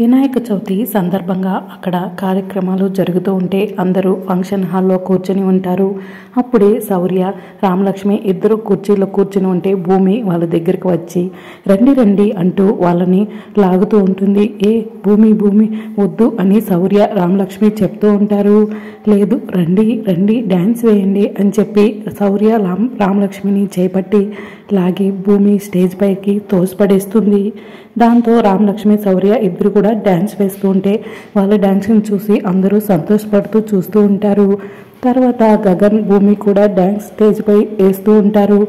వినాయక చవితి సందర్భంగా అక్కడ కార్యక్రమాలు జరుగుతూ ఉంటే అందరూ ఫంక్షన్ హాల్లో కూర్చొని ఉంటారు. అప్పుడే శౌర్య, రామలక్ష్మి ఇద్దరు కుర్చీలో కూర్చుని ఉంటే భూమి వాళ్ళ దగ్గరికి వచ్చి రండి రండి అంటూ వాళ్ళని లాగుతూ ఉంటుంది. భూమి భూమి వద్దు అని శౌర్య, రామలక్ష్మి చెప్తూ ఉంటారు. లేదు రండి రండి డ్యాన్స్ వేయండి అని చెప్పి శౌర్య రామలక్ష్మిని చేపట్టి లాగి భూమి స్టేజ్ పైకి తోసిపడేస్తుంది. దాంతో రామలక్ష్మి, శౌర్య ఇద్దరు కూడా డ్యాన్స్ వేస్తూ ఉంటే వాళ్ళ డ్యాన్స్ని చూసి అందరూ సంతోషపడుతూ చూస్తూ ఉంటారు. తర్వాత గగన్, భూమి కూడా డ్యాన్స్ స్టేజ్పై వేస్తూ ఉంటారు.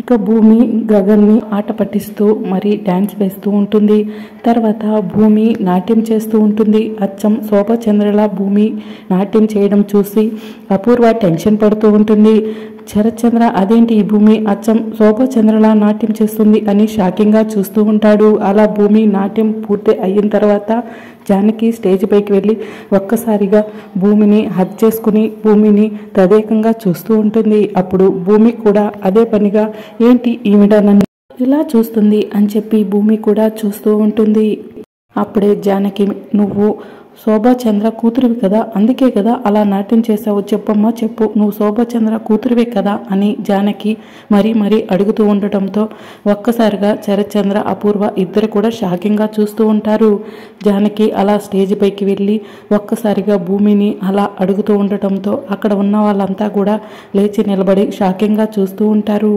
ఇక భూమి గగన్ని ఆట పట్టిస్తూ మరి డ్యాన్స్ వేస్తూ ఉంటుంది. తర్వాత భూమి నాట్యం చేస్తూ ఉంటుంది. అచ్చం శోభచంద్రలా భూమి నాట్యం చేయడం చూసి అపూర్వ టెన్షన్ పడుతూ ఉంటుంది. శరత్చంద్ర అదేంటి ఈ భూమి అచ్చం శోభచంద్రలా నాట్యం చేస్తుంది అని షాకింగ్గా చూస్తూ ఉంటాడు. అలా భూమి నాట్యం పూర్తి అయిన తర్వాత జానకి స్టేజ్ పైకి వెళ్ళి ఒక్కసారిగా భూమిని హగ్ చేసుకుని భూమిని తదేకంగా చూస్తూ ఉంటుంది. అప్పుడు భూమి కూడా అదే పనిగా ఏంటి ఈవిడ నన్ను ఇలా చూస్తుంది అని చెప్పి భూమి కూడా చూస్తూ ఉంటుంది. అప్పుడే జానకి, నువ్వు శోభాచంద్ర కూతురివి కదా, అందుకే కదా అలా నాట్యం చేసావు, చెప్పమ్మా చెప్పు, నువ్వు శోభాచంద్ర కూతురివే కదా అని జానకి మరీ అడుగుతూ ఉండటంతో ఒక్కసారిగా శరత్చంద్ర, అపూర్వ ఇద్దరు కూడా షాకింగ్గా చూస్తూ ఉంటారు. జానకి అలా స్టేజ్ పైకి వెళ్ళి ఒక్కసారిగా భూమిని అలా అడుగుతూ ఉండటంతో అక్కడ ఉన్న వాళ్ళంతా కూడా లేచి నిలబడి షాకింగ్గా చూస్తూ ఉంటారు.